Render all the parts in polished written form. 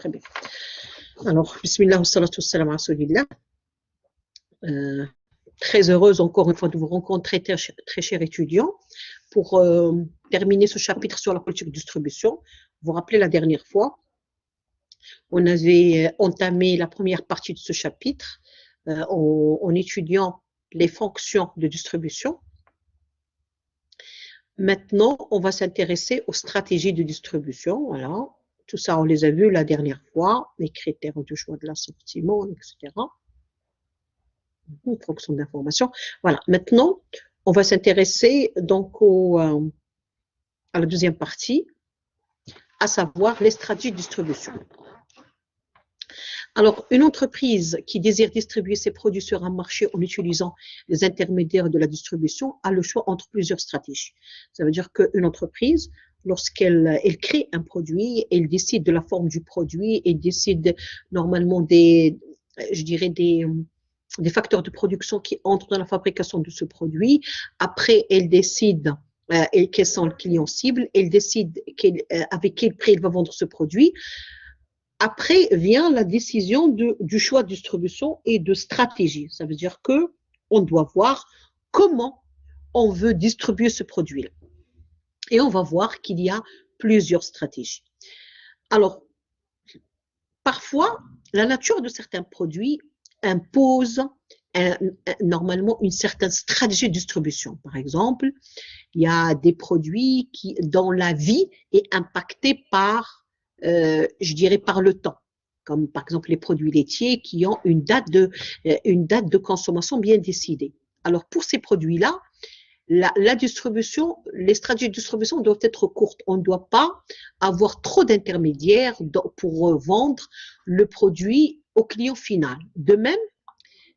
Très bien. Alors, bismillah wa salatu wa salam ala rasulillah. Très heureuse encore une fois de vous rencontrer, très chers étudiants, pour terminer ce chapitre sur la politique de distribution. Vous vous rappelez la dernière fois, on avait entamé la première partie de ce chapitre en étudiant les fonctions de distribution. Maintenant, on va s'intéresser aux stratégies de distribution. Voilà. Tout ça, on les a vus la dernière fois, les critères de choix de l'assortiment, etc. Fonction d'information. Voilà. Maintenant, on va s'intéresser donc à la deuxième partie, à savoir les stratégies de distribution. Alors, une entreprise qui désire distribuer ses produits sur un marché en utilisant les intermédiaires de la distribution a le choix entre plusieurs stratégies. Ça veut dire qu'une entreprise, lorsqu'elle crée un produit, elle décide de la forme du produit, elle décide normalement des facteurs de production qui entrent dans la fabrication de ce produit. Après, elle décide quels sont les clients cibles, elle décide avec quel prix elle va vendre ce produit. Après vient la décision du choix de distribution et de stratégie. Ça veut dire qu'on doit voir comment on veut distribuer ce produit-là. Et on va voir qu'il y a plusieurs stratégies. Alors, parfois, la nature de certains produits impose normalement une certaine stratégie de distribution. Par exemple, il y a des produits dont la vie est impactée par par le temps, comme par exemple les produits laitiers qui ont une date de consommation bien décidée. Alors pour ces produits-là, la distribution, les stratégies de distribution doivent être courtes. On ne doit pas avoir trop d'intermédiaires pour vendre le produit au client final. De même,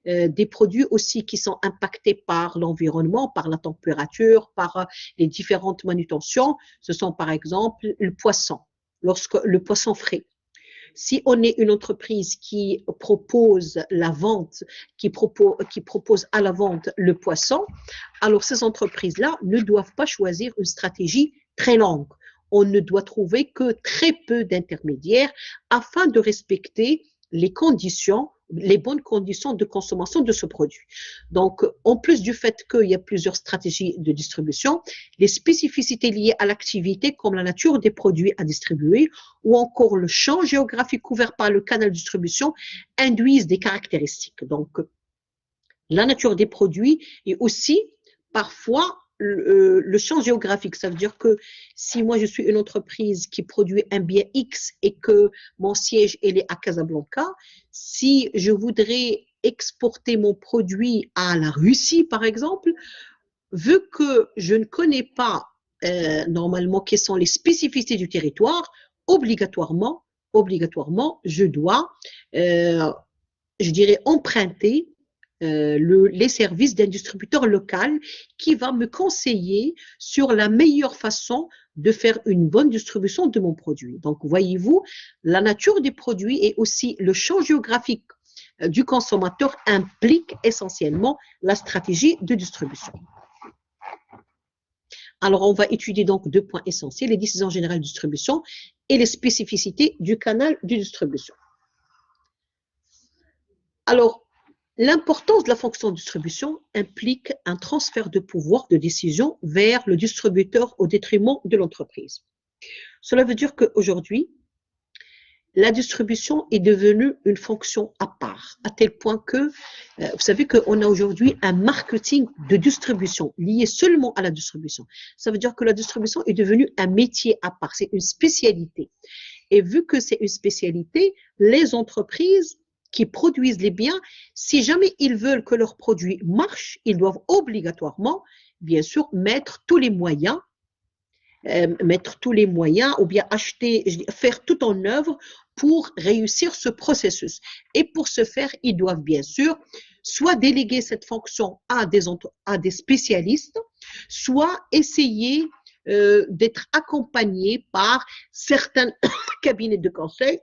des produits aussi qui sont impactés par l'environnement, par la température, par les différentes manutentions, ce sont par exemple le poisson. Lorsque le poisson frais. Si on est une entreprise qui propose la vente, qui propose à la vente le poisson, alors ces entreprises-là ne doivent pas choisir une stratégie très longue. On ne doit trouver que très peu d'intermédiaires afin de respecter les bonnes conditions de consommation de ce produit. Donc, en plus du fait qu'il y a plusieurs stratégies de distribution, les spécificités liées à l'activité, comme la nature des produits à distribuer, ou encore le champ géographique couvert par le canal de distribution, induisent des caractéristiques. Donc, la nature des produits et aussi, parfois, le champ géographique. Ça veut dire que si moi je suis une entreprise qui produit un bien X et que mon siège est à Casablanca, si je voudrais exporter mon produit à la Russie, par exemple, vu que je ne connais pas normalement quelles sont les spécificités du territoire, obligatoirement, je dois, emprunter les services d'un distributeur local qui va me conseiller sur la meilleure façon de faire une bonne distribution de mon produit. Donc, voyez-vous, la nature des produits et aussi le champ géographique du consommateur implique essentiellement la stratégie de distribution. Alors, on va étudier donc deux points essentiels, les décisions générales de distribution et les spécificités du canal de distribution. Alors, l'importance de la fonction de distribution implique un transfert de pouvoir de décision vers le distributeur au détriment de l'entreprise. Cela veut dire qu'aujourd'hui, la distribution est devenue une fonction à part, à tel point que, vous savez qu'on a aujourd'hui un marketing de distribution lié seulement à la distribution. Ça veut dire que la distribution est devenue un métier à part, c'est une spécialité. Et vu que c'est une spécialité, les entreprises qui produisent les biens, si jamais ils veulent que leurs produits marchent, ils doivent obligatoirement, bien sûr, mettre tous les moyens ou bien faire tout en œuvre pour réussir ce processus. Et pour ce faire, ils doivent bien sûr soit déléguer cette fonction à des spécialistes, soit essayer d'être accompagnés par certains cabinets de conseil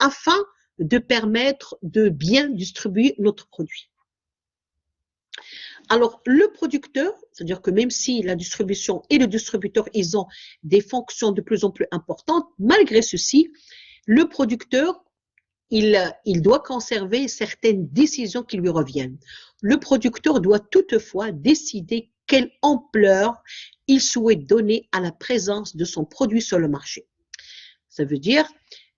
afin de permettre de bien distribuer notre produit. Alors, le producteur, c'est-à-dire que même si la distribution et le distributeur, ils ont des fonctions de plus en plus importantes, malgré ceci, le producteur, il doit conserver certaines décisions qui lui reviennent. Le producteur doit toutefois décider quelle ampleur il souhaite donner à la présence de son produit sur le marché. Ça veut dire,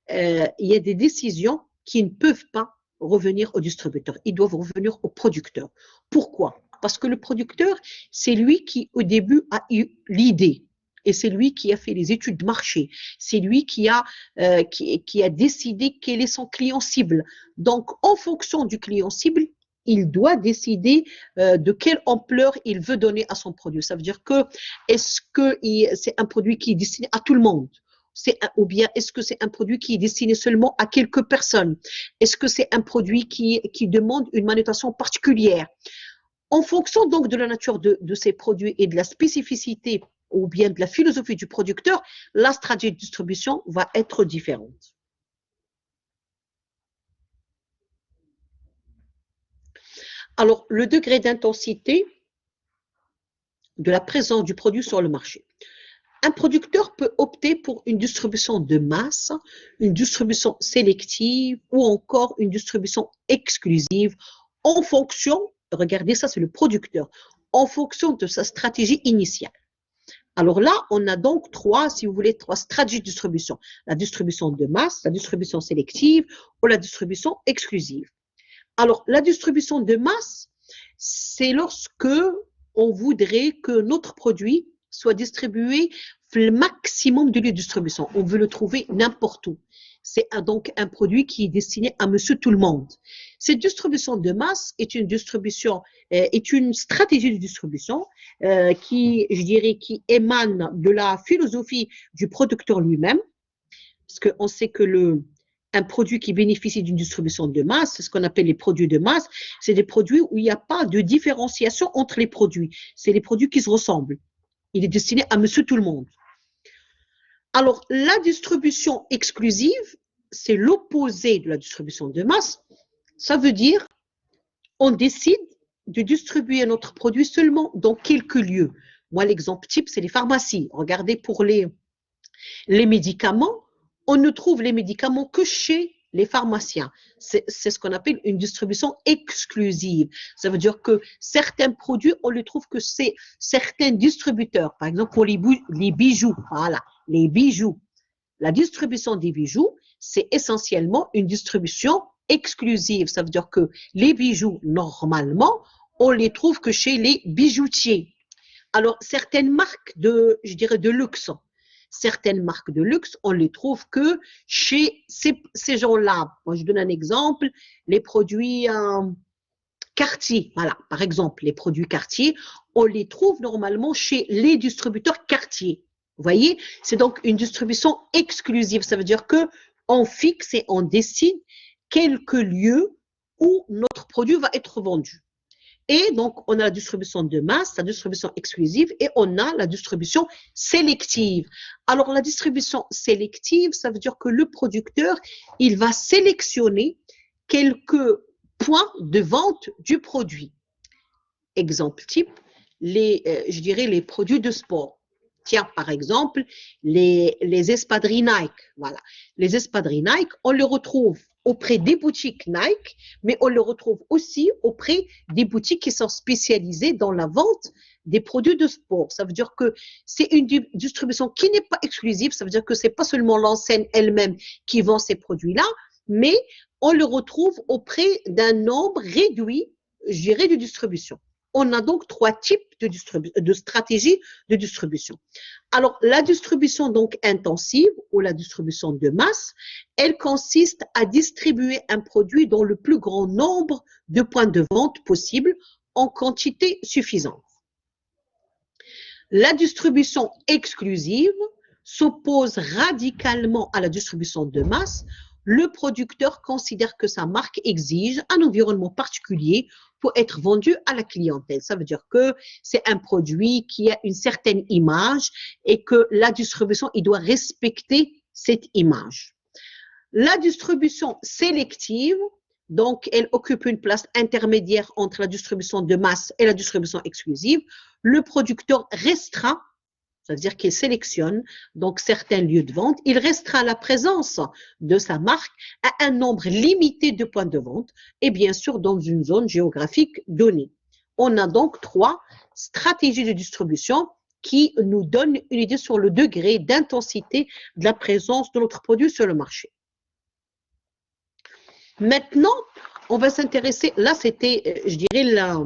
il y a des décisions qui ne peuvent pas revenir au distributeur. Ils doivent revenir au producteur. Pourquoi? Parce que le producteur, c'est lui qui, au début, a eu l'idée. Et c'est lui qui a fait les études de marché. C'est lui qui a décidé quel est son client cible. Donc, en fonction du client cible, il doit décider de quelle ampleur il veut donner à son produit. Ça veut dire que, est-ce que c'est un produit qui est destiné à tout le monde? Ou bien est-ce que c'est un produit qui est destiné seulement à quelques personnes? Est-ce que c'est un produit qui demande une manutention particulière? En fonction donc de la nature de ces produits et de la spécificité ou bien de la philosophie du producteur, la stratégie de distribution va être différente. Alors, le degré d'intensité de la présence du produit sur le marché. Un producteur peut opter pour une distribution de masse, une distribution sélective ou encore une distribution exclusive en fonction, regardez ça, c'est le producteur, en fonction de sa stratégie initiale. Alors là, on a donc trois stratégies de distribution. La distribution de masse, la distribution sélective ou la distribution exclusive. Alors, la distribution de masse, c'est lorsque on voudrait que notre produit soit distribué le maximum de lieux de distribution. On veut le trouver n'importe où. C'est donc un produit qui est destiné à monsieur tout le monde. Cette distribution de masse est une stratégie de distribution qui émane de la philosophie du producteur lui-même, parce qu'on sait que un produit qui bénéficie d'une distribution de masse, c'est ce qu'on appelle les produits de masse, c'est des produits où il n'y a pas de différenciation entre les produits. C'est les produits qui se ressemblent. Il est destiné à monsieur tout le monde. Alors, la distribution exclusive, c'est l'opposé de la distribution de masse. Ça veut dire, on décide de distribuer notre produit seulement dans quelques lieux. Moi, l'exemple type, c'est les pharmacies. Regardez pour les médicaments, on ne trouve les médicaments que chez les pharmaciens. C'est ce qu'on appelle une distribution exclusive. Ça veut dire que certains produits, on les trouve que c'est certains distributeurs. Par exemple, pour les bijoux, voilà, les bijoux. La distribution des bijoux, c'est essentiellement une distribution exclusive. Ça veut dire que les bijoux, normalement, on les trouve que chez les bijoutiers. Alors, certaines marques de luxe, on les trouve que chez ces gens-là. Moi, je donne un exemple, les produits Cartier, voilà, par exemple, les produits Cartier, on les trouve normalement chez les distributeurs Cartier. Vous voyez, c'est donc une distribution exclusive. Ça veut dire qu'on fixe et on décide quelques lieux où notre produit va être vendu. Et donc, on a la distribution de masse, la distribution exclusive et on a la distribution sélective. Alors, la distribution sélective, ça veut dire que le producteur, il va sélectionner quelques points de vente du produit. Exemple type, les produits de sport. Tiens, par exemple, les espadrilles Nike. Voilà. Les espadrilles Nike, on les retrouve auprès des boutiques Nike, mais on les retrouve aussi auprès des boutiques qui sont spécialisées dans la vente des produits de sport. Ça veut dire que c'est une distribution qui n'est pas exclusive. Ça veut dire que c'est pas seulement l'enseigne elle-même qui vend ces produits-là, mais on le retrouve auprès d'un nombre réduit, de distribution. On a donc trois types de stratégies de distribution. Alors, la distribution donc intensive ou la distribution de masse, elle consiste à distribuer un produit dans le plus grand nombre de points de vente possible en quantité suffisante. La distribution exclusive s'oppose radicalement à la distribution de masse. Le producteur considère que sa marque exige un environnement particulier pour être vendu à la clientèle. Ça veut dire que c'est un produit qui a une certaine image et que la distribution, il doit respecter cette image. La distribution sélective, donc elle occupe une place intermédiaire entre la distribution de masse et la distribution exclusive. Le producteur restreint Ça veut dire qu'il sélectionne donc certains lieux de vente. Il restera la présence de sa marque à un nombre limité de points de vente et bien sûr dans une zone géographique donnée. On a donc 3 stratégies de distribution qui nous donnent une idée sur le degré d'intensité de la présence de notre produit sur le marché. Maintenant, on va s'intéresser, là c'était, je dirais, là,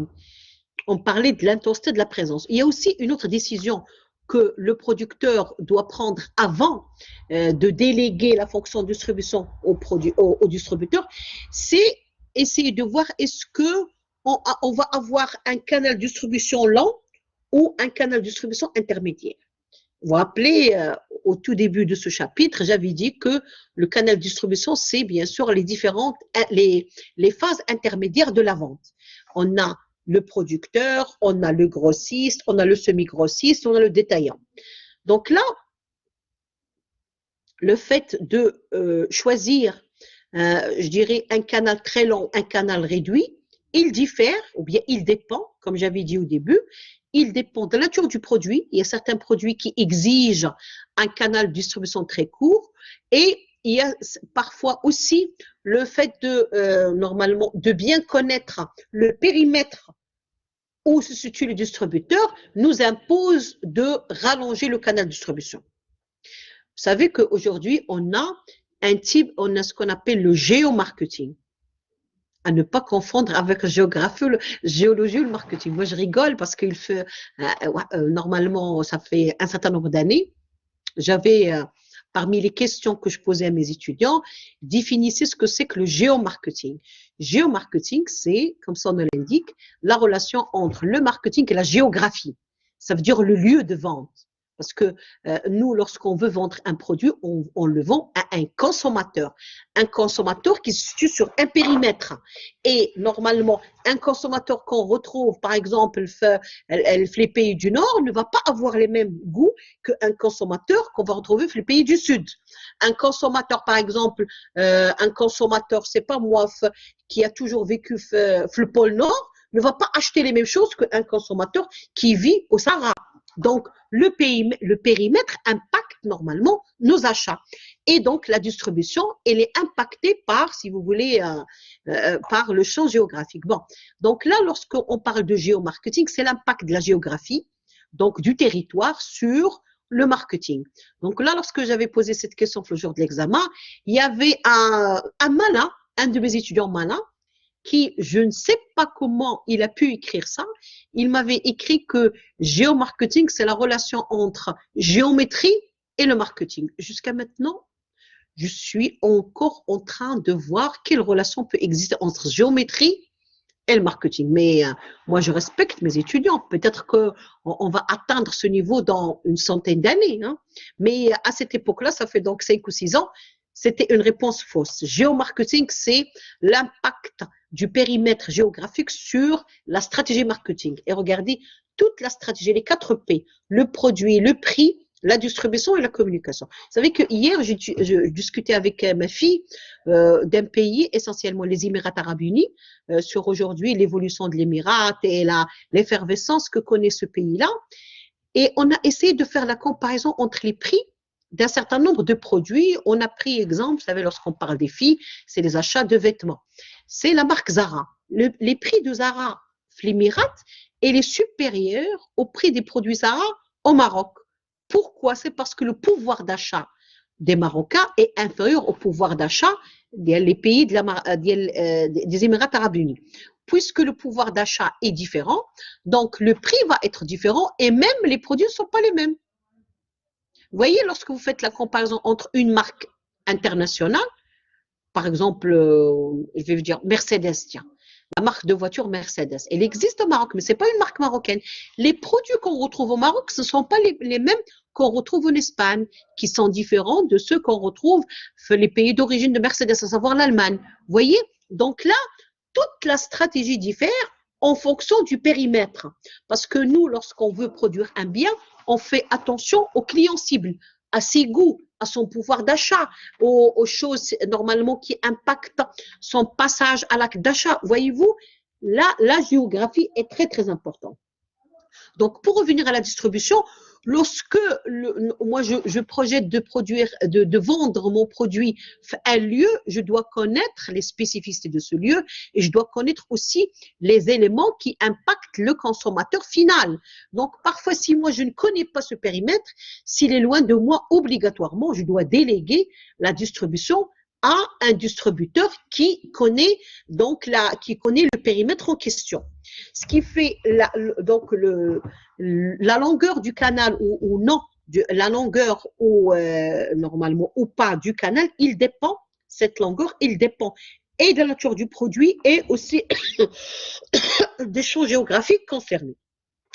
on parlait de l'intensité de la présence. Il y a aussi une autre décision que le producteur doit prendre avant de déléguer la fonction de distribution au distributeur, c'est essayer de voir est-ce qu'on va avoir un canal de distribution lent ou un canal de distribution intermédiaire. Vous vous rappelez, au tout début de ce chapitre, j'avais dit que le canal de distribution, c'est bien sûr les phases intermédiaires de la vente. On a le producteur, on a le grossiste, on a le semi-grossiste, on a le détaillant. Donc là, le fait de choisir, je dirais, un canal très long, un canal réduit, il diffère, ou bien il dépend, comme j'avais dit au début, il dépend de la nature du produit. Il y a certains produits qui exigent un canal de distribution très court et il y a parfois aussi le fait normalement, de bien connaître le périmètre où se situe le distributeur nous impose de rallonger le canal de distribution. Vous savez qu'aujourd'hui, on a ce qu'on appelle le géomarketing. À ne pas confondre avec la géologie ou le marketing. Moi, je rigole parce qu'il fait, normalement, ça fait un certain nombre d'années, j'avais, parmi les questions que je posais à mes étudiants, définissez ce que c'est que le géomarketing. Géomarketing, c'est, comme son nom l'indique, la relation entre le marketing et la géographie. Ça veut dire le lieu de vente. Parce que nous, lorsqu'on veut vendre un produit, on le vend à un consommateur. Un consommateur qui se situe sur un périmètre. Et normalement, un consommateur qu'on retrouve, par exemple, les pays du Nord, ne va pas avoir les mêmes goûts qu'un consommateur qu'on va retrouver dans les pays du Sud. Un consommateur, par exemple, c'est pas moi, qui a toujours vécu le pôle Nord, ne va pas acheter les mêmes choses qu'un consommateur qui vit au Sahara. Donc, le périmètre impacte normalement nos achats. Et donc, la distribution, elle est impactée par, si vous voulez, par le champ géographique. Bon, donc là, lorsqu'on parle de géomarketing, c'est l'impact de la géographie, donc du territoire sur le marketing. Donc là, lorsque j'avais posé cette question le jour de l'examen, il y avait un malin, un de mes étudiants malins, qui, je ne sais pas comment il a pu écrire ça, il m'avait écrit que géomarketing, c'est la relation entre géométrie et le marketing. Jusqu'à maintenant, je suis encore en train de voir quelle relation peut exister entre géométrie et le marketing. Mais moi, je respecte mes étudiants. Peut-être qu'on va atteindre ce niveau dans une centaine d'années. Hein. Mais à cette époque-là, ça fait donc 5 ou 6 ans, c'était une réponse fausse. Géomarketing, c'est l'impact du périmètre géographique sur la stratégie marketing. Et regardez, toute la stratégie, les 4 P, le produit, le prix, la distribution et la communication. Vous savez que hier, je discutais avec ma fille d'un pays, essentiellement les Émirats arabes unis, sur aujourd'hui l'évolution de l'Émirat et l'effervescence que connaît ce pays-là. Et on a essayé de faire la comparaison entre les prix d'un certain nombre de produits. On a pris exemple, vous savez, lorsqu'on parle des filles, c'est les achats de vêtements. C'est la marque Zara. Les prix de Zara, l'Émirat, est supérieur au prix des produits Zara au Maroc. Pourquoi? C'est parce que le pouvoir d'achat des Marocains est inférieur au pouvoir d'achat des pays des Émirats arabes unis. Puisque le pouvoir d'achat est différent, donc le prix va être différent et même les produits ne sont pas les mêmes. Vous voyez, lorsque vous faites la comparaison entre une marque internationale, par exemple, je vais vous dire Mercedes, tiens, la marque de voiture Mercedes, elle existe au Maroc, mais ce n'est pas une marque marocaine. Les produits qu'on retrouve au Maroc, ce ne sont pas les mêmes qu'on retrouve en Espagne, qui sont différents de ceux qu'on retrouve dans les pays d'origine de Mercedes, à savoir l'Allemagne. Vous voyez? Donc là, toute la stratégie diffère en fonction du périmètre. Parce que nous, lorsqu'on veut produire un bien, on fait attention aux clients cibles, à ses goûts, à son pouvoir d'achat, aux choses normalement qui impactent son passage à l'acte d'achat. Voyez-vous, là, la géographie est très, très importante. Donc, pour revenir à la distribution, Lorsque moi je projette de produire, de vendre mon produit à un lieu, je dois connaître les spécificités de ce lieu et je dois connaître aussi les éléments qui impactent le consommateur final. Donc parfois, si moi je ne connais pas ce périmètre, s'il est loin de moi, obligatoirement, je dois déléguer la distribution à un distributeur qui connaît qui connaît le périmètre en question. Ce qui fait donc la longueur du canal ou non, la longueur ou normalement ou pas du canal, cette longueur, il dépend et de la nature du produit et aussi des champs géographiques concernés.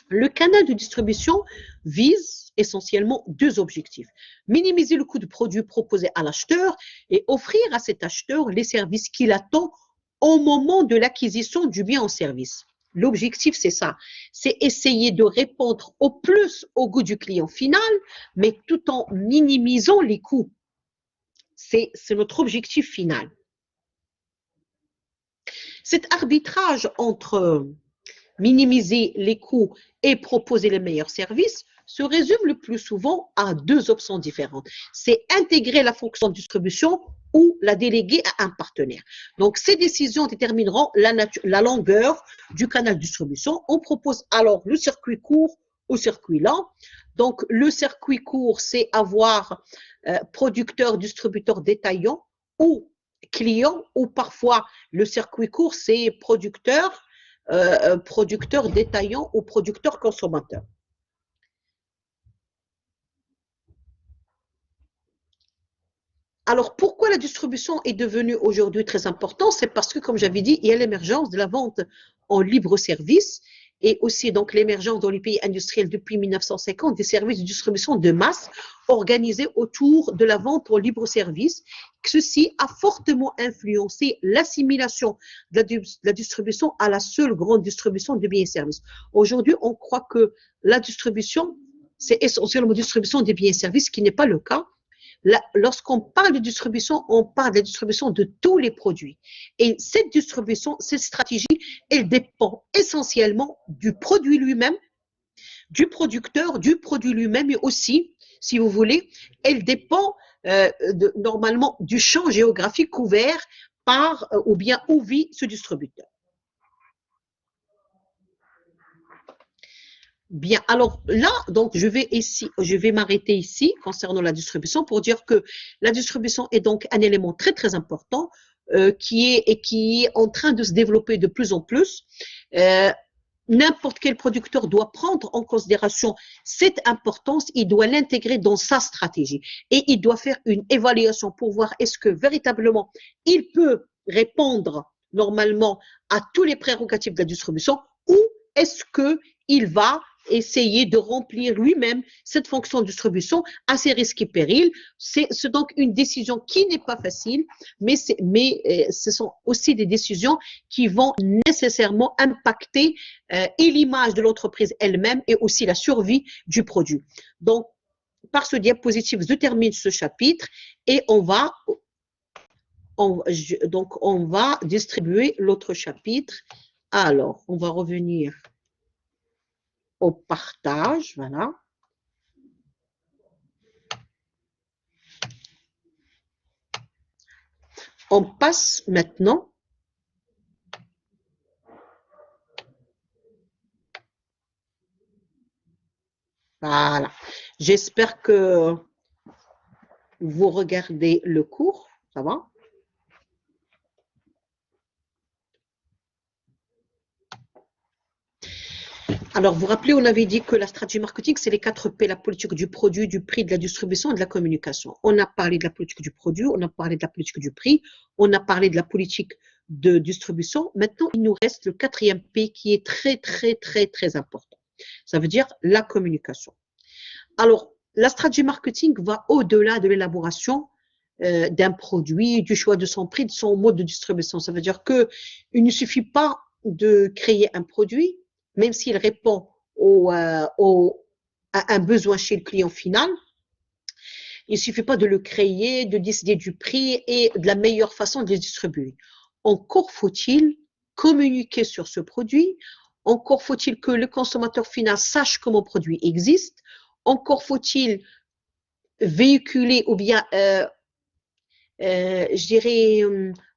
Le canal de distribution vise essentiellement deux objectifs. Minimiser le coût du produit proposé à l'acheteur et offrir à cet acheteur les services qu'il attend au moment de l'acquisition du bien en service. L'objectif, c'est ça, c'est essayer de répondre au plus au goût du client final, mais tout en minimisant les coûts. C'est notre objectif final. Cet arbitrage entre minimiser les coûts et proposer les meilleurs services se résume le plus souvent à deux options différentes. C'est intégrer la fonction de distribution ou la déléguer à un partenaire. Donc, ces décisions détermineront la longueur du canal de distribution. On propose alors le circuit court ou circuit lent. Donc, le circuit court, c'est avoir producteur, distributeur, détaillant ou client, ou parfois le circuit court, c'est producteur, détaillant ou producteur consommateur. Alors, pourquoi la distribution est devenue aujourd'hui très importante? C'est parce que, comme j'avais dit, il y a l'émergence de la vente en libre service et aussi donc l'émergence dans les pays industriels depuis 1950 des services de distribution de masse organisés autour de la vente en libre service. Ceci a fortement influencé l'assimilation de la distribution à la seule grande distribution de biens et services. Aujourd'hui, on croit que la distribution, c'est essentiellement la distribution des biens et services, ce qui n'est pas le cas. Lorsqu'on parle de distribution, on parle de la distribution de tous les produits. Et cette distribution, cette stratégie, elle dépend essentiellement du produit lui-même, du producteur, du produit lui-même, et aussi, si vous voulez, elle dépend normalement du champ géographique couvert par ou bien où vit ce distributeur. Bien, alors là, donc je vais m'arrêter ici concernant la distribution pour dire que la distribution est donc un élément très très important qui est en train de se développer de plus en plus. N'importe quel producteur doit prendre en considération cette importance, il doit l'intégrer dans sa stratégie et il doit faire une évaluation pour voir est-ce que véritablement il peut répondre normalement à tous les prérogatives de la distribution ou est-ce qu'il va essayer de remplir lui-même cette fonction de distribution à ses risques et périls. C'est donc une décision qui n'est pas facile, mais ce sont aussi des décisions qui vont nécessairement impacter et l'image de l'entreprise elle-même et aussi la survie du produit. Donc, par ce diapositive, je termine ce chapitre et on va distribuer l'autre chapitre. Alors, on va revenir au partage, voilà. On passe maintenant voilà. J'espère que vous regardez le cours, ça va? Alors, vous vous rappelez, on avait dit que la stratégie marketing, c'est les 4 P, la politique du produit, du prix, de la distribution et de la communication. On a parlé de la politique du produit, on a parlé de la politique du prix, on a parlé de la politique de distribution. Maintenant, il nous reste le 4e P qui est très, très, très, très important. Ça veut dire la communication. Alors, la stratégie marketing va au-delà de l'élaboration d'un produit, du choix de son prix, de son mode de distribution. Ça veut dire qu'il ne suffit pas de créer un produit, même s'il répond à un besoin chez le client final. Il ne suffit pas de le créer, de décider du prix et de la meilleure façon de le distribuer. Encore faut-il communiquer sur ce produit, encore faut-il que le consommateur final sache comment le produit existe, encore faut-il véhiculer ou bien, je dirais,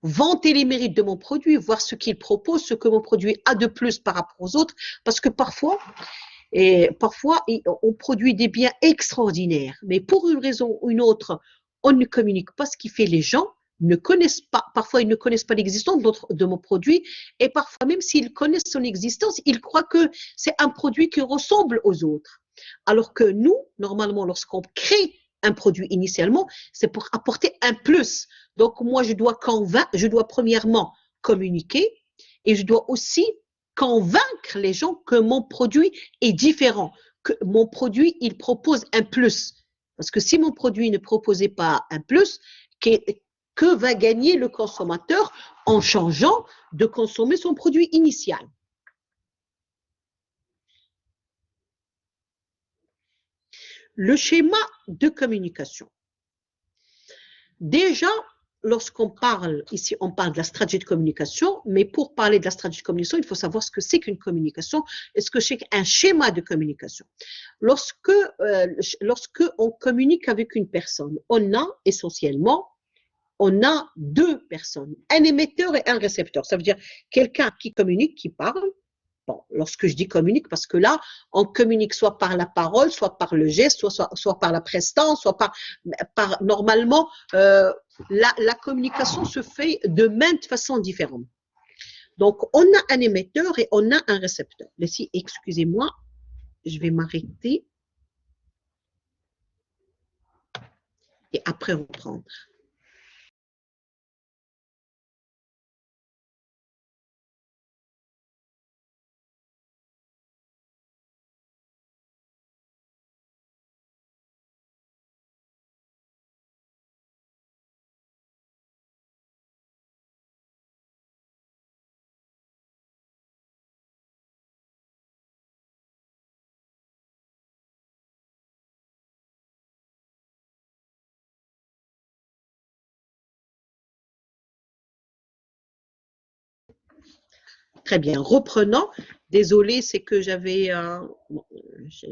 vanter les mérites de mon produit, voir ce qu'il propose, ce que mon produit a de plus par rapport aux autres, parce que parfois, on produit des biens extraordinaires, mais pour une raison ou une autre, on ne communique pas ce qui fait les gens ne connaissent pas, parfois ils ne connaissent pas l'existence de mon produit, et parfois même s'ils connaissent son existence, ils croient que c'est un produit qui ressemble aux autres. Alors que nous, normalement, lorsqu'on crée un produit initialement, c'est pour apporter un plus. Donc moi, je dois premièrement communiquer, et je dois aussi convaincre les gens que mon produit est différent, que mon produit, il propose un plus. Parce que si mon produit ne proposait pas un plus, que va gagner le consommateur en changeant de consommer son produit initial? Le schéma de communication. Déjà, lorsqu'on parle, ici on parle de la stratégie de communication, mais pour parler de la stratégie de communication, il faut savoir ce que c'est qu'une communication et ce que c'est qu'un schéma de communication. Lorsque on communique avec une personne, on a essentiellement deux personnes, un émetteur et un récepteur. Ça veut dire quelqu'un qui communique, qui parle. Bon, lorsque je dis communique, parce que là, on communique soit par la parole, soit par le geste, soit par la prestance, soit par normalement, la communication se fait de maintes façons différentes. Donc, on a un émetteur et on a un récepteur. Ici, excusez-moi, je vais m'arrêter et après reprendre. Très bien. Reprenons. Désolée, c'est que j'avais,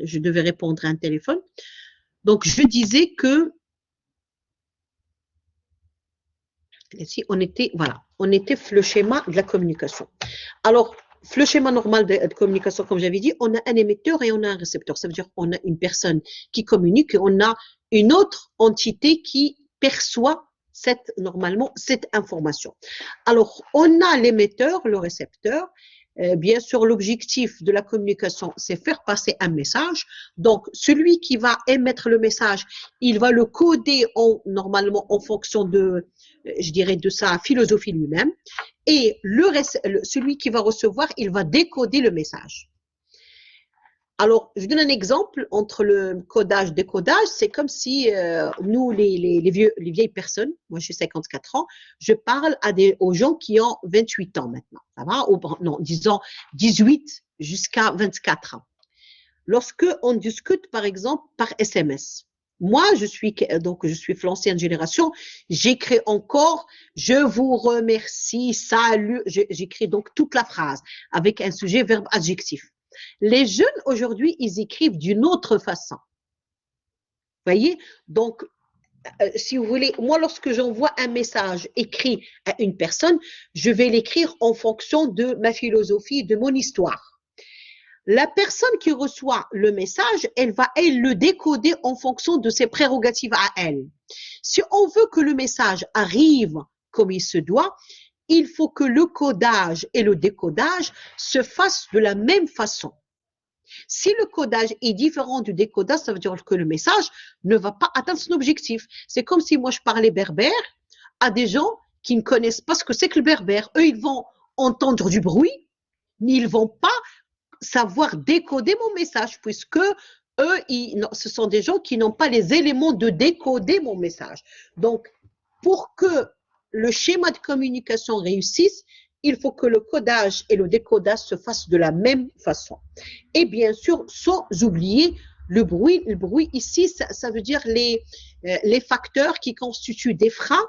je devais répondre à un téléphone. Donc, je disais que ici, on était le schéma de la communication. Alors, le schéma normal de communication, comme j'avais dit, on a un émetteur et on a un récepteur. Ça veut dire qu'on a une personne qui communique et on a une autre entité qui perçoit normalement cette information. Alors, on a l'émetteur, le récepteur. Bien sûr, l'objectif de la communication, c'est faire passer un message. Donc, celui qui va émettre le message, il va le coder normalement en fonction de, je dirais, de sa philosophie lui-même. Et celui qui va recevoir, il va décoder le message. Alors, je donne un exemple entre le codage et décodage. C'est comme si nous, les vieilles personnes, moi j'ai 54 ans, je parle aux gens qui ont 28 ans maintenant. Ça va? Non, disons 18 jusqu'à 24 ans. Lorsque on discute, par exemple, par SMS, moi, je suis l'ancienne génération, j'écris encore, je vous remercie, salut, j'écris donc toute la phrase avec un sujet, verbe, adjectif. Les jeunes aujourd'hui, ils écrivent d'une autre façon. Vous voyez? Donc, si vous voulez, moi, lorsque j'envoie un message écrit à une personne, je vais l'écrire en fonction de ma philosophie, de mon histoire. La personne qui reçoit le message, elle le décoder en fonction de ses prérogatives à elle. Si on veut que le message arrive comme il se doit, il faut que le codage et le décodage se fassent de la même façon. Si le codage est différent du décodage, ça veut dire que le message ne va pas atteindre son objectif. C'est comme si moi je parlais berbère à des gens qui ne connaissent pas ce que c'est que le berbère. Eux, ils vont entendre du bruit, mais ils ne vont pas savoir décoder mon message, puisque eux, ce sont des gens qui n'ont pas les éléments de décoder mon message. Donc, pour que le schéma de communication réussisse, il faut que le codage et le décodage se fassent de la même façon. Et bien sûr, sans oublier le bruit. Le bruit ici, ça veut dire les facteurs qui constituent des freins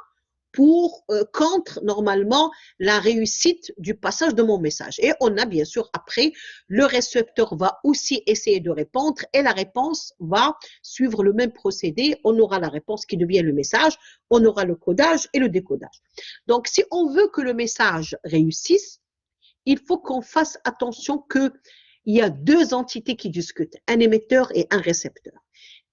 contre normalement la réussite du passage de mon message. Et on a bien sûr après, le récepteur va aussi essayer de répondre et la réponse va suivre le même procédé. On aura la réponse qui devient le message, on aura le codage et le décodage. Donc si on veut que le message réussisse, il faut qu'on fasse attention qu'il y a deux entités qui discutent, un émetteur et un récepteur.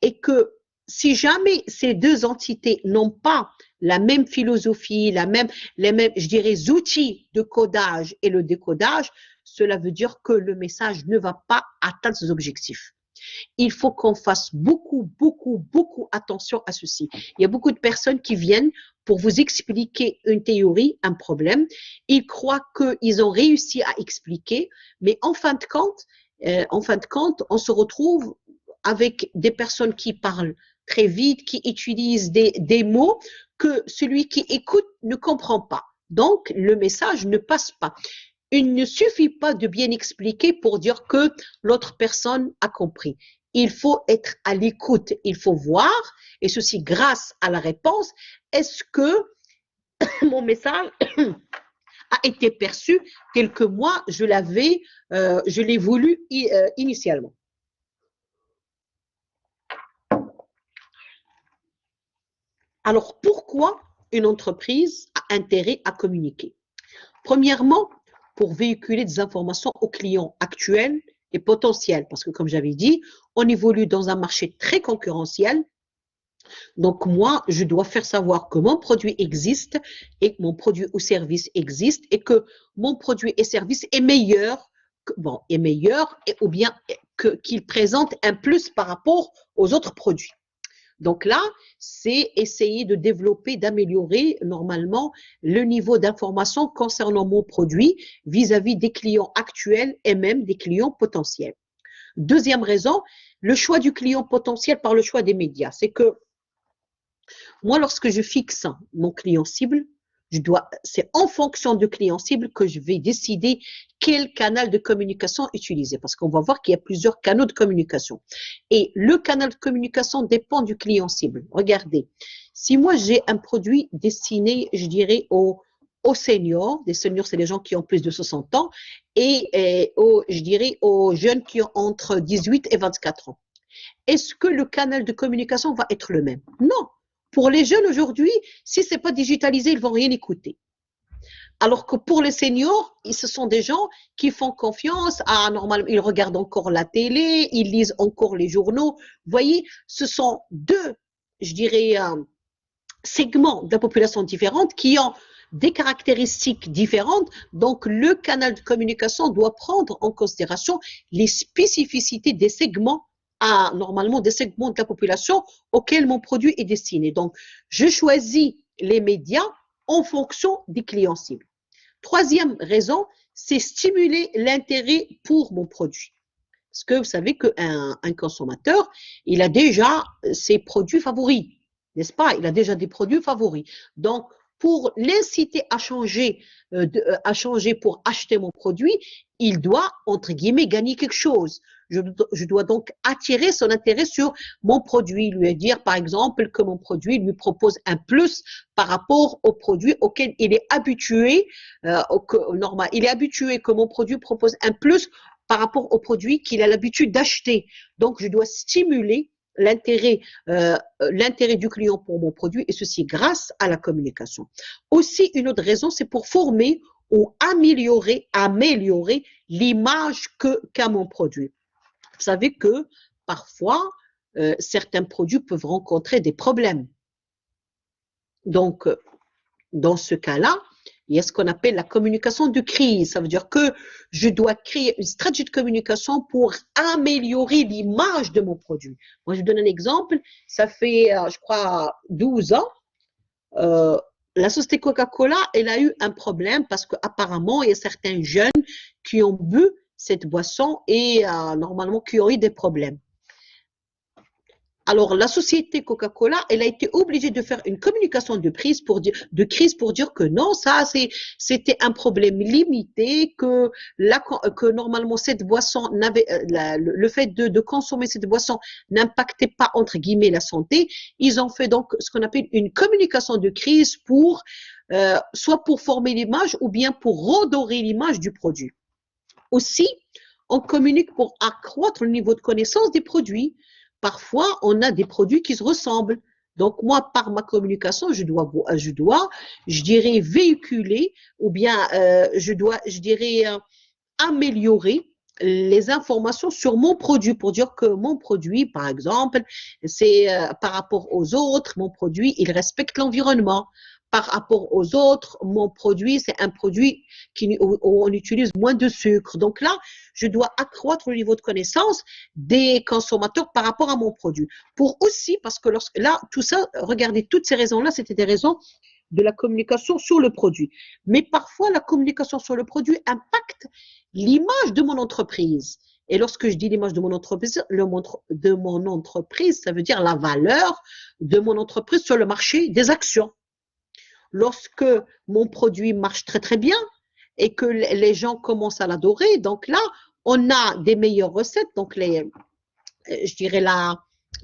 Et que si jamais ces deux entités n'ont pas la même philosophie, les mêmes, je dirais, outils de codage et le décodage, cela veut dire que le message ne va pas atteindre ses objectifs. Il faut qu'on fasse beaucoup attention à ceci. Il y a beaucoup de personnes qui viennent pour vous expliquer une théorie, un problème. Ils croient qu'ils ont réussi à expliquer, mais en fin de compte, on se retrouve avec des personnes qui parlent très vite, qui utilisent des mots que celui qui écoute ne comprend pas. Donc, le message ne passe pas. Il ne suffit pas de bien expliquer pour dire que l'autre personne a compris. Il faut être à l'écoute, il faut voir, et ceci grâce à la réponse, est-ce que mon message a été perçu tel que moi je l'ai voulu initialement. Alors, pourquoi une entreprise a intérêt à communiquer? Premièrement, pour véhiculer des informations aux clients actuels et potentiels, parce que comme j'avais dit, on évolue dans un marché très concurrentiel. Donc moi, je dois faire savoir que mon produit existe et que mon produit ou service existe et que mon produit et service est meilleur, ou bien qu'il présente un plus par rapport aux autres produits. Donc là, c'est essayer de développer, d'améliorer normalement le niveau d'information concernant mon produit vis-à-vis des clients actuels et même des clients potentiels. Deuxième raison, le choix du client potentiel par le choix des médias. C'est que moi, lorsque je fixe mon client cible, c'est en fonction du client cible que je vais décider quel canal de communication utiliser. Parce qu'on va voir qu'il y a plusieurs canaux de communication. Et le canal de communication dépend du client cible. Regardez, si moi j'ai un produit destiné, je dirais, aux seniors, des seniors, c'est les gens qui ont plus de 60 ans, je dirais aux jeunes qui ont entre 18 et 24 ans. Est-ce que le canal de communication va être le même? Non. Pour les jeunes aujourd'hui, si ce n'est pas digitalisé, ils ne vont rien écouter. Alors que pour les seniors, ce sont des gens qui font confiance à normalement, ils regardent encore la télé, ils lisent encore les journaux. Vous voyez, ce sont deux, je dirais, segments de la population différente qui ont des caractéristiques différentes. Donc, le canal de communication doit prendre en considération les spécificités des segments normalement des segments de la population auxquels mon produit est destiné. Donc, je choisis les médias en fonction des clients cibles. Troisième raison, c'est stimuler l'intérêt pour mon produit. Parce que vous savez qu'un consommateur, il a déjà ses produits favoris, n'est-ce pas? Il a déjà des produits favoris. Donc, pour l'inciter à changer pour acheter mon produit, il doit, entre guillemets, gagner quelque chose. Je dois donc attirer son intérêt sur mon produit, lui dire par exemple que mon produit lui propose un plus par rapport au produit auquel il est habitué, il est habitué que mon produit propose un plus par rapport au produit qu'il a l'habitude d'acheter. Donc, je dois stimuler l'intérêt du client pour mon produit et ceci grâce à la communication. Aussi, une autre raison, c'est pour former ou améliorer l'image qu'a mon produit. Vous savez que parfois, certains produits peuvent rencontrer des problèmes. Donc, dans ce cas-là, il y a ce qu'on appelle la communication de crise. Ça veut dire que je dois créer une stratégie de communication pour améliorer l'image de mon produit. Moi, je vous donne un exemple. Ça fait, je crois, 12 ans, la société Coca-Cola, elle a eu un problème parce qu'apparemment, il y a certains jeunes qui ont bu cette boisson et normalement qui ont eu des problèmes. Alors, la société Coca-Cola, elle a été obligée de faire une communication de crise pour dire que non, ça, c'était un problème limité, que normalement cette boisson n'avait, le fait de consommer cette boisson n'impactait pas, entre guillemets, la santé. Ils ont fait donc ce qu'on appelle une communication de crise soit pour former l'image ou bien pour redorer l'image du produit. Aussi, on communique pour accroître le niveau de connaissance des produits. Parfois, on a des produits qui se ressemblent. Donc, moi, par ma communication, je dirais, véhiculer ou bien je dirais, améliorer les informations sur mon produit pour dire que mon produit, par exemple, c'est par rapport aux autres, mon produit, il respecte l'environnement. Par rapport aux autres, mon produit, c'est un produit où on utilise moins de sucre. Donc là, je dois accroître le niveau de connaissance des consommateurs par rapport à mon produit. Pour aussi, parce que là, tout ça, regardez, toutes ces raisons-là, c'était des raisons de la communication sur le produit. Mais parfois, la communication sur le produit impacte l'image de mon entreprise. Et lorsque je dis l'image de mon entreprise, ça veut dire la valeur de mon entreprise sur le marché des actions. Lorsque mon produit marche très très bien et que les gens commencent à l'adorer, donc là, on a des meilleures recettes, donc je dirais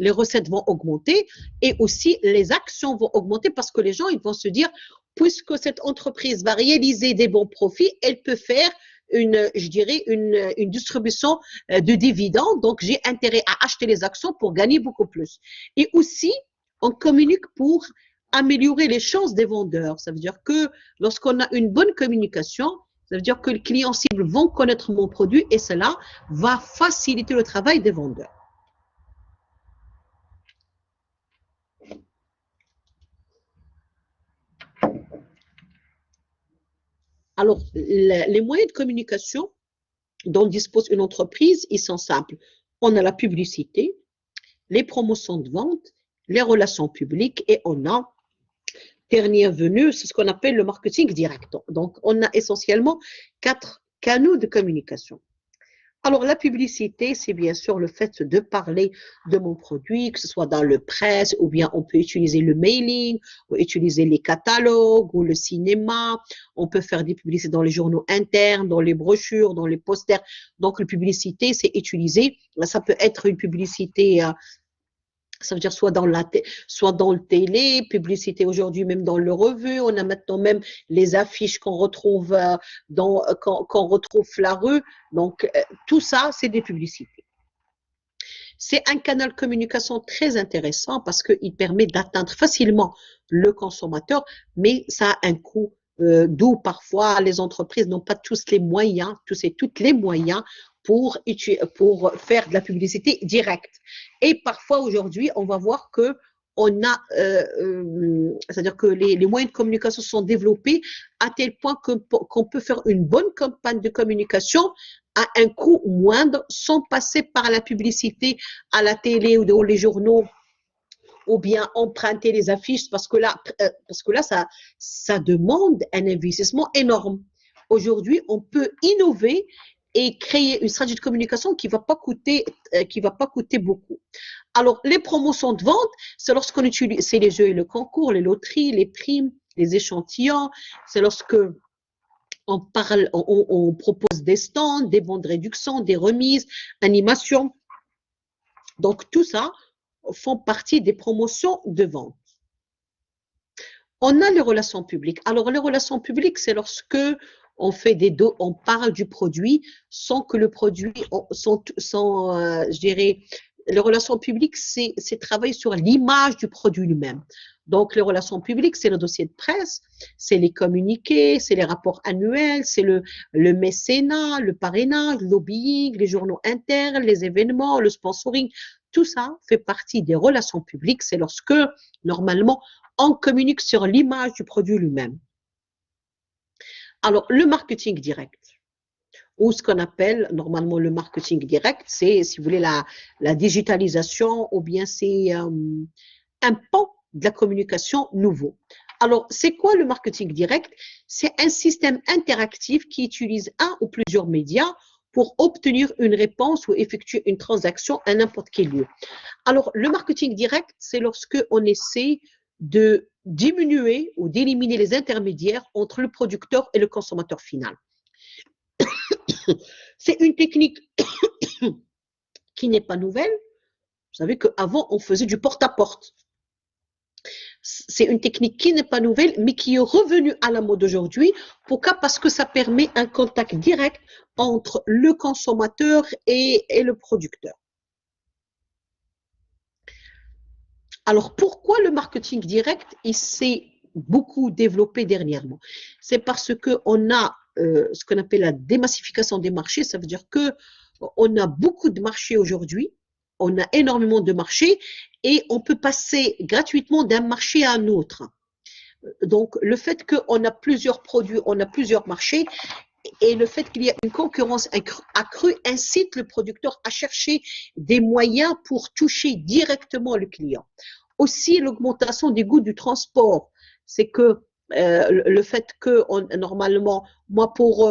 les recettes vont augmenter et aussi les actions vont augmenter parce que les gens ils vont se dire, puisque cette entreprise va réaliser des bons profits, elle peut faire je dirais, une distribution de dividendes, donc j'ai intérêt à acheter les actions pour gagner beaucoup plus. Et aussi, on communique pour améliorer les chances des vendeurs. Ça veut dire que lorsqu'on a une bonne communication, ça veut dire que les clients cibles vont connaître mon produit et cela va faciliter le travail des vendeurs. Alors, les moyens de communication dont dispose une entreprise, ils sont simples. On a la publicité, les promotions de vente, les relations publiques et on a dernier venu, c'est ce qu'on appelle le marketing direct. Donc, on a essentiellement 4 canaux de communication. Alors, la publicité, c'est bien sûr le fait de parler de mon produit, que ce soit dans le presse, ou bien on peut utiliser le mailing, ou utiliser les catalogues, ou le cinéma. On peut faire des publicités dans les journaux internes, dans les brochures, dans les posters. Donc, la publicité, c'est utiliser, ça peut être une publicité ça veut dire soit dans le télé, publicité aujourd'hui, même dans le revue. On a maintenant même les affiches qu'on retrouve qu'on retrouve la rue. Donc, tout ça, c'est des publicités. C'est un canal de communication très intéressant parce qu'il permet d'atteindre facilement le consommateur, mais ça a un coût. D'où parfois les entreprises n'ont pas tous les moyens, toutes les moyens pour faire de la publicité directe. Et parfois aujourd'hui, on va voir que c'est-à-dire que les moyens de communication sont développés à tel point qu'on peut faire une bonne campagne de communication à un coût moindre sans passer par la publicité à la télé ou dans les journaux ou bien emprunter les affiches parce que là ça demande un investissement énorme. Aujourd'hui, on peut innover et créer une stratégie de communication qui va pas coûter beaucoup. Alors, les promotions de vente, c'est lorsqu'on utilise, c'est les jeux et le concours, les loteries, les primes, les échantillons, c'est lorsque on propose des stands, des bons de réduction, des remises, animations. Donc, tout ça font partie des promotions de vente. On a les relations publiques. Alors, les relations publiques, c'est lorsque on parle du produit sans que le produit, je dirais, les relations publiques, c'est travailler sur l'image du produit lui-même. Donc, les relations publiques, c'est le dossier de presse, c'est les communiqués, c'est les rapports annuels, c'est le mécénat, le parrainage, le lobbying, les journaux internes, les événements, le sponsoring. Tout ça fait partie des relations publiques. C'est lorsque, normalement, on communique sur l'image du produit lui-même. Alors, le marketing direct, ou ce qu'on appelle normalement le marketing direct, c'est, si vous voulez, la digitalisation, ou bien c'est un pan de la communication nouveau. Alors, c'est quoi le marketing direct? C'est un système interactif qui utilise un ou plusieurs médias pour obtenir une réponse ou effectuer une transaction à n'importe quel lieu. Alors, le marketing direct, c'est lorsque on essaie de diminuer ou d'éliminer les intermédiaires entre le producteur et le consommateur final. C'est une technique qui n'est pas nouvelle. Vous savez qu'avant, on faisait du porte-à-porte. C'est une technique qui n'est pas nouvelle, mais qui est revenue à la mode aujourd'hui. Pourquoi? Parce que ça permet un contact direct entre le consommateur et le producteur. Alors, pourquoi le marketing direct il s'est beaucoup développé dernièrement? C'est parce qu'on a ce qu'on appelle la démassification des marchés. Ça veut dire qu'on a beaucoup de marchés aujourd'hui. On a énormément de marchés et on peut passer gratuitement d'un marché à un autre. Donc, le fait qu'on a plusieurs produits, on a plusieurs marchés et le fait qu'il y a une concurrence accrue incite le producteur à chercher des moyens pour toucher directement le client. Aussi, l'augmentation des coûts du transport, c'est que le fait que normalement, moi pour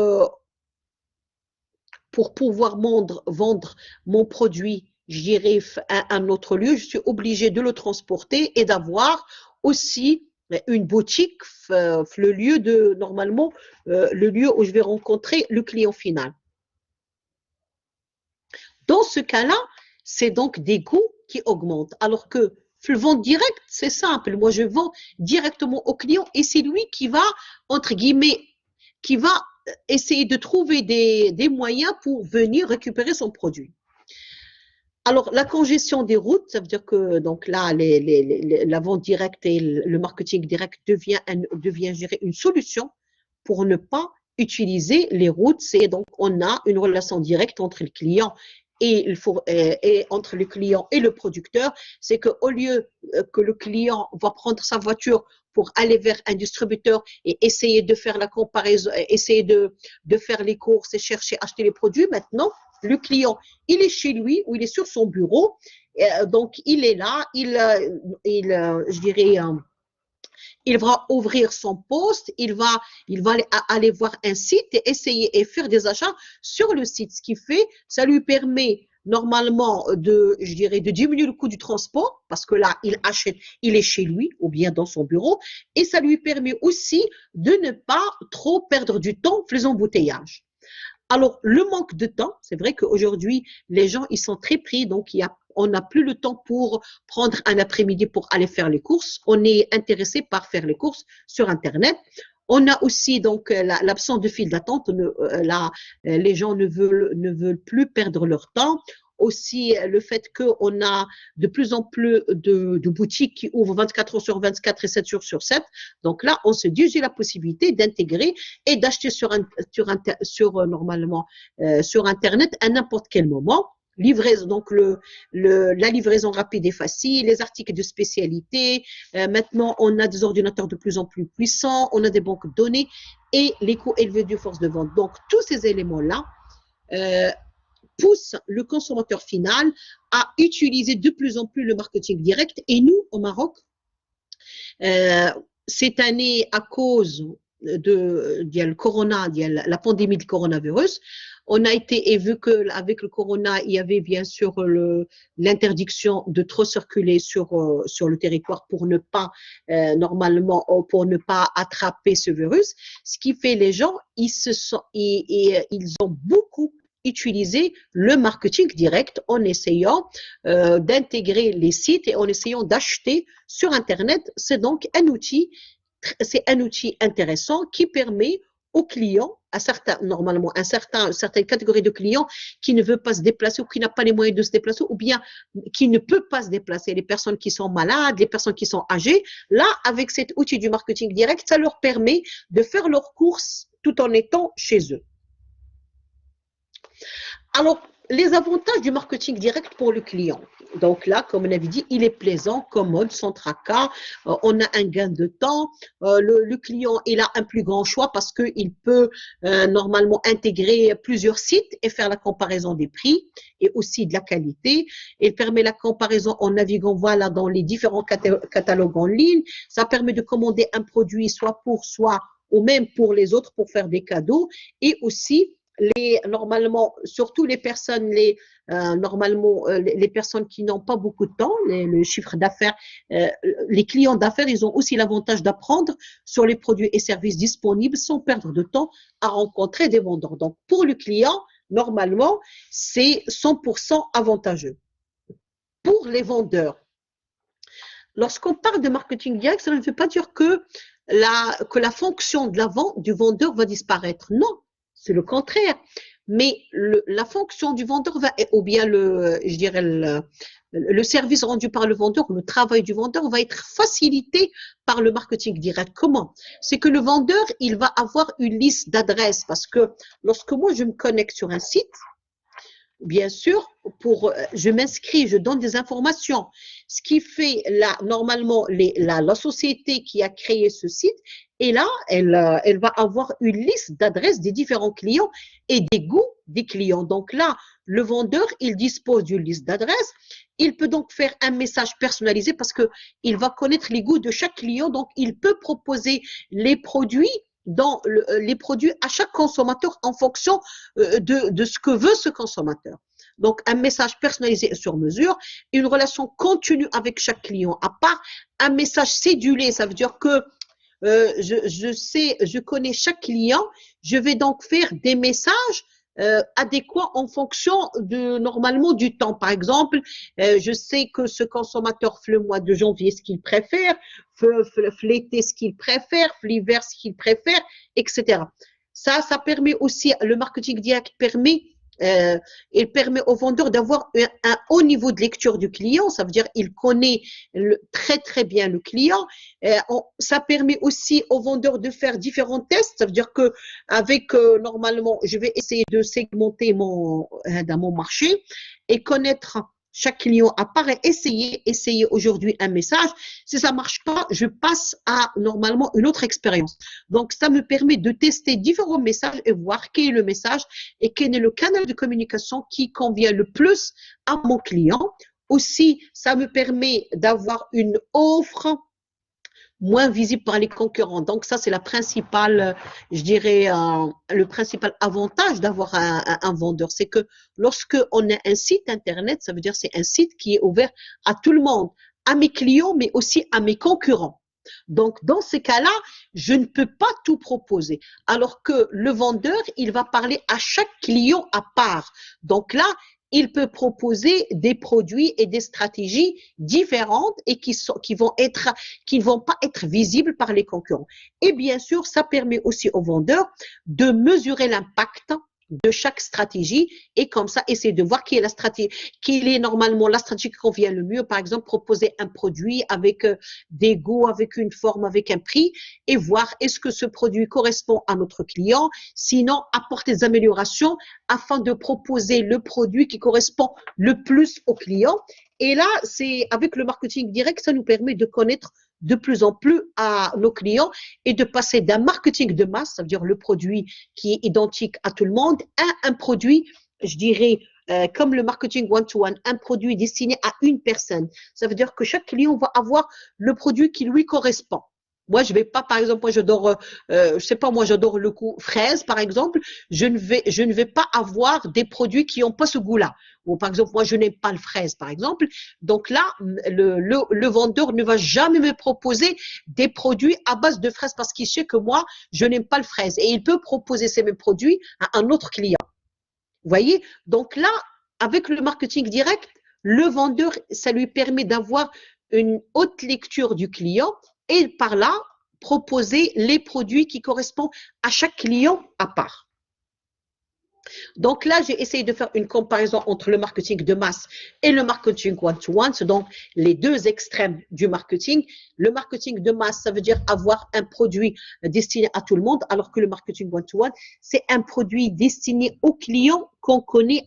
pouvoir vendre mon produit, j'irai à un autre lieu, je suis obligée de le transporter et d'avoir aussi une boutique, le lieu normalement, le lieu où je vais rencontrer le client final. Dans ce cas-là, c'est donc des coûts qui augmentent. Alors que le vente direct, c'est simple. Moi, je vends directement au client et c'est lui qui va, entre guillemets, qui va essayer de trouver des moyens pour venir récupérer son produit. Alors, la congestion des routes, ça veut dire que donc là, la vente directe et le marketing direct devient une solution pour ne pas utiliser les routes. C'est donc on a une relation directe entre le client et entre le client et le producteur. C'est qu'au lieu que le client va prendre sa voiture pour aller vers un distributeur et essayer de faire la comparaison, essayer de faire les courses et chercher à acheter les produits, maintenant, le client, il est chez lui ou il est sur son bureau, donc il est là, je dirais, il va ouvrir son poste, il va aller voir un site et essayer et faire des achats sur le site. Ce qui fait, ça lui permet normalement de diminuer le coût du transport parce que là, il est chez lui ou bien dans son bureau et ça lui permet aussi de ne pas trop perdre du temps faisant embouteillage. Alors, le manque de temps, c'est vrai qu'aujourd'hui, les gens, ils sont très pris, donc on n'a plus le temps pour prendre un après-midi pour aller faire les courses. On est intéressé par faire les courses sur Internet. On a aussi donc l'absence de file d'attente. Les gens ne veulent plus perdre leur temps. Aussi, le fait qu'on a de plus en plus de boutiques qui ouvrent 24 heures sur 24 et 7 jours sur 7. Donc là, on se dit, j'ai la possibilité d'intégrer et d'acheter normalement sur Internet à n'importe quel moment. Livraison, donc la livraison rapide et facile, les articles de spécialité. Maintenant, on a des ordinateurs de plus en plus puissants, on a des banques de données et les coûts élevés de force de vente. Donc, tous ces éléments-là poussent le consommateur final à utiliser de plus en plus le marketing direct. Et nous, au Maroc, cette année, à cause de la pandémie du coronavirus, on a été, et vu qu'avec le corona, il y avait bien sûr l'interdiction de trop circuler sur le territoire pour ne pas, pour ne pas attraper ce virus, ce qui fait les gens, ils ont beaucoup utilisé le marketing direct en essayant d'intégrer les sites et en essayant d'acheter sur Internet. C'est donc un outil intéressant qui permet aux clients, normalement certaines catégories de clients qui ne veulent pas se déplacer ou qui n'ont pas les moyens de se déplacer ou bien qui ne peuvent pas se déplacer, les personnes qui sont malades, les personnes qui sont âgées. Là, avec cet outil du marketing direct, ça leur permet de faire leurs courses tout en étant chez eux. Alors, les avantages du marketing direct pour le client. Donc là, comme on avait dit, il est plaisant, commode, sans tracas. On a un gain de temps. Le client, il a un plus grand choix parce qu'il peut normalement intégrer plusieurs sites et faire la comparaison des prix et aussi de la qualité. Il permet la comparaison en naviguant dans les différents catalogues en ligne. Ça permet de commander un produit soit pour soi ou même pour les autres pour faire des cadeaux et aussi Normalement, surtout les personnes, normalement, les personnes qui n'ont pas beaucoup de temps, le chiffre d'affaires, les clients d'affaires, ils ont aussi l'avantage d'apprendre sur les produits et services disponibles sans perdre de temps à rencontrer des vendeurs. Donc, pour le client, normalement, c'est 100% avantageux. Pour les vendeurs, lorsqu'on parle de marketing direct, ça ne veut pas dire que la fonction de la vente du vendeur va disparaître. Non, c'est le contraire. Mais la fonction du vendeur va, ou bien je dirais le service rendu par le vendeur, le travail du vendeur va être facilité par le marketing direct. Comment? C'est que le vendeur, il va avoir une liste d'adresses parce que lorsque moi je me connecte sur un site, bien sûr, je m'inscris, je donne des informations. Ce qui fait normalement la société qui a créé ce site, et là, elle va avoir une liste d'adresses des différents clients et des goûts des clients. Donc là, le vendeur, il dispose d'une liste d'adresses. Il peut donc faire un message personnalisé parce qu'il va connaître les goûts de chaque client. Donc, il peut proposer les produits les produits à chaque consommateur en fonction de ce que veut ce consommateur. Donc, un message personnalisé et sur mesure, une relation continue avec chaque client à part, un message cédulé, ça veut dire que je connais chaque client, je vais donc faire des messages adéquats en fonction normalement du temps. Par exemple, je sais que ce consommateur le mois de janvier ce qu'il préfère, l'été ce qu'il préfère, l'hiver ce qu'il préfère, etc. Ça permet aussi, le marketing direct il permet au vendeur d'avoir un haut niveau de lecture du client, ça veut dire il connaît très très bien le client. Ça permet aussi au vendeur de faire différents tests, ça veut dire que avec normalement, je vais essayer de segmenter mon marché et connaître chaque client à part et essayer aujourd'hui un message. Si ça marche pas, je passe à normalement une autre expérience. Donc, ça me permet de tester différents messages et voir quel est le message et quel est le canal de communication qui convient le plus à mon client. Aussi, ça me permet d'avoir une offre moins visible par les concurrents. Donc ça, c'est la principale, je dirais, le principal avantage d'avoir un vendeur. C'est que lorsque on a un site Internet, ça veut dire c'est un site qui est ouvert à tout le monde, à mes clients, mais aussi à mes concurrents. Donc, dans ces cas-là, je ne peux pas tout proposer. Alors que le vendeur, il va parler à chaque client à part. Donc là, il peut proposer des produits et des stratégies différentes et qui ne vont pas être visibles par les concurrents. Et bien sûr, ça permet aussi aux vendeurs de mesurer l'impact de chaque stratégie et comme ça essayer de voir quelle est normalement la stratégie qui convient le mieux. Par exemple, proposer un produit avec des goûts, avec une forme, avec un prix et voir est-ce que ce produit correspond à notre client. Sinon, apporter des améliorations afin de proposer le produit qui correspond le plus au client. Et là, c'est avec le marketing direct, ça nous permet de connaître de plus en plus à nos clients et de passer d'un marketing de masse, ça veut dire le produit qui est identique à tout le monde, à un produit, je dirais, comme le marketing one-to-one, un produit destiné à une personne. Ça veut dire que chaque client va avoir le produit qui lui correspond. Moi, je vais pas, par exemple, moi, j'adore, je sais pas, moi, j'adore le goût fraise, par exemple. Je ne vais pas avoir des produits qui n'ont pas ce goût-là. Ou, par exemple, moi, je n'aime pas le fraise, par exemple. Donc là, le vendeur ne va jamais me proposer des produits à base de fraises parce qu'il sait que moi, je n'aime pas le fraise. Et il peut proposer ces mêmes produits à un autre client. Vous voyez? Donc là, avec le marketing direct, le vendeur, ça lui permet d'avoir une haute lecture du client et par là, proposer les produits qui correspondent à chaque client à part. Donc là, j'ai essayé de faire une comparaison entre le marketing de masse et le marketing one-to-one, c'est donc les deux extrêmes du marketing. Le marketing de masse, ça veut dire avoir un produit destiné à tout le monde, alors que le marketing one-to-one, c'est un produit destiné aux clients qu'on connaît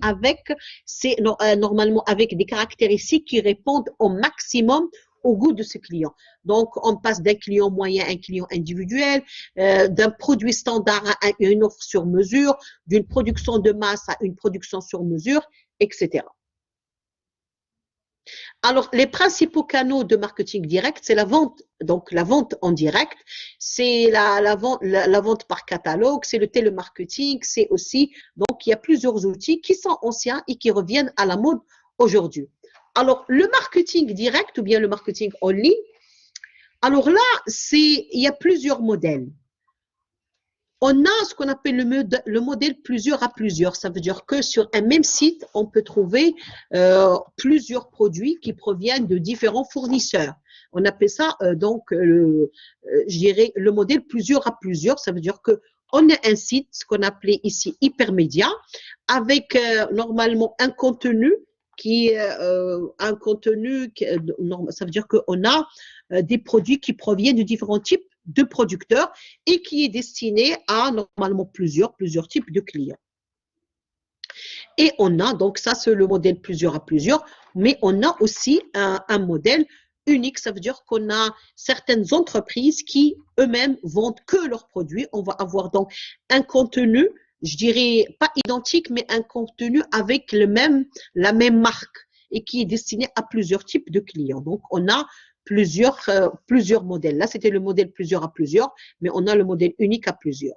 normalement avec des caractéristiques qui répondent au maximum au goût de ce client. Donc, on passe d'un client moyen à un client individuel, d'un produit standard à une offre sur mesure, d'une production de masse à une production sur mesure, etc. Alors, les principaux canaux de marketing direct, c'est la vente. Donc, la vente en direct, c'est la vente par catalogue, c'est le télémarketing, c'est aussi, donc, il y a plusieurs outils qui sont anciens et qui reviennent à la mode aujourd'hui. Alors, le marketing direct ou bien le marketing en ligne, alors là, il y a plusieurs modèles. On a ce qu'on appelle le modèle plusieurs à plusieurs. Ça veut dire que sur un même site, on peut trouver plusieurs produits qui proviennent de différents fournisseurs. On appelle ça je dirais, le modèle plusieurs à plusieurs. Ça veut dire que on a un site, ce qu'on appelait ici hypermédia, avec normalement un contenu ça veut dire qu'on a des produits qui proviennent de différents types de producteurs et qui est destiné à normalement plusieurs types de clients. Et on a, donc ça c'est le modèle plusieurs à plusieurs, mais on a aussi un modèle unique, ça veut dire qu'on a certaines entreprises qui eux-mêmes vendent que leurs produits. On va avoir donc un contenu, je dirais pas identique, mais un contenu avec la même marque et qui est destiné à plusieurs types de clients. Donc on a plusieurs modèles. Là, c'était le modèle plusieurs à plusieurs, mais on a le modèle unique à plusieurs.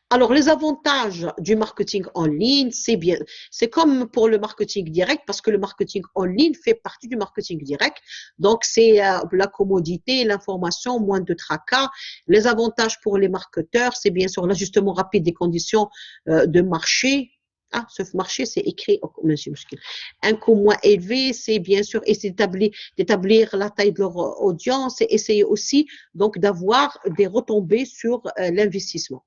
Alors, les avantages du marketing en ligne, c'est comme pour le marketing direct, parce que le marketing en ligne fait partie du marketing direct. Donc, c'est la commodité, l'information, moins de tracas. Les avantages pour les marketeurs, c'est bien sûr l'ajustement rapide des conditions de marché. Ah, ce marché, c'est écrit, un coût moins élevé, c'est bien sûr essayer d'établir la taille de leur audience et essayer aussi donc d'avoir des retombées sur l'investissement.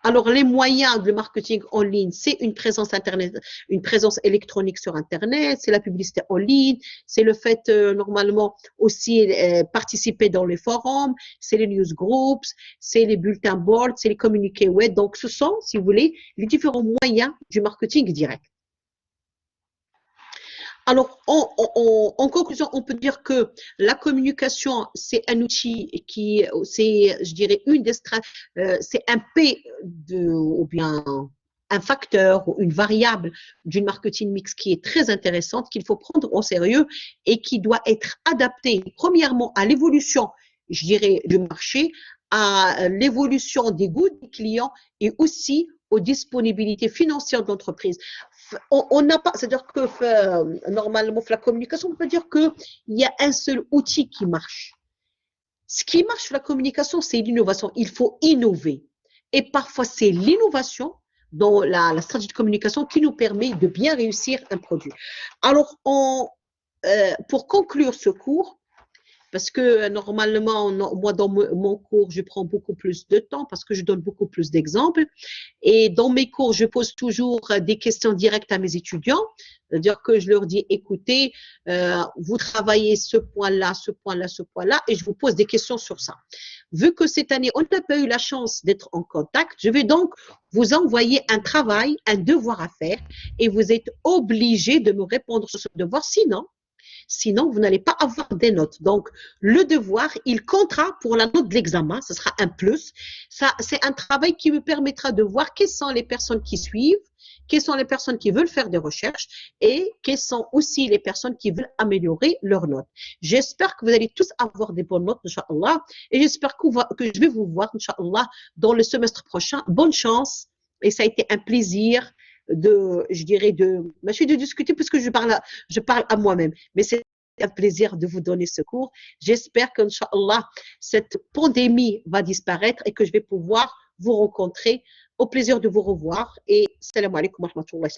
Alors, les moyens de marketing en ligne, c'est une présence Internet, une présence électronique sur Internet, c'est la publicité en ligne, c'est le fait normalement aussi participer dans les forums, c'est les newsgroups, c'est les bulletins boards, c'est les communiqués web. Donc, ce sont, si vous voulez, les différents moyens du marketing direct. Alors, en conclusion, on peut dire que la communication, c'est un outil c'est, je dirais, c'est un ou bien un facteur ou une variable d'une marketing mix qui est très intéressante, qu'il faut prendre au sérieux et qui doit être adaptée, premièrement, à l'évolution, je dirais, du marché, à l'évolution des goûts des clients et aussi aux disponibilités financières de l'entreprise. On n'a pas, c'est-à-dire que normalement, la communication, on peut dire qu'il y a un seul outil qui marche. Ce qui marche sur la communication, c'est l'innovation. Il faut innover. Et parfois, c'est l'innovation dans la stratégie de communication qui nous permet de bien réussir un produit. Alors, pour conclure ce cours, parce que normalement, moi, dans mon cours, je prends beaucoup plus de temps parce que je donne beaucoup plus d'exemples. Et dans mes cours, je pose toujours des questions directes à mes étudiants. C'est-à-dire que je leur dis, écoutez, vous travaillez ce point-là, ce point-là, ce point-là, et je vous pose des questions sur ça. Vu que cette année, on n'a pas eu la chance d'être en contact, je vais donc vous envoyer un travail, un devoir à faire, et vous êtes obligés de me répondre sur ce devoir. Sinon, vous n'allez pas avoir des notes. Donc, le devoir, il comptera pour la note de l'examen. Ce sera un plus. Ça, c'est un travail qui me permettra de voir quelles sont les personnes qui suivent, quelles sont les personnes qui veulent faire des recherches et quelles sont aussi les personnes qui veulent améliorer leurs notes. J'espère que vous allez tous avoir des bonnes notes, Inch'Allah. Et j'espère que je vais vous voir, Inch'Allah, dans le semestre prochain. Bonne chance. Et ça a été un plaisir je dirais, de discuter puisque je parle à moi-même. Mais c'est un plaisir de vous donner ce cours. J'espère qu'Inch'Allah, cette pandémie va disparaître et que je vais pouvoir vous rencontrer. Au plaisir de vous revoir et salam alaikum wa rahmatullah.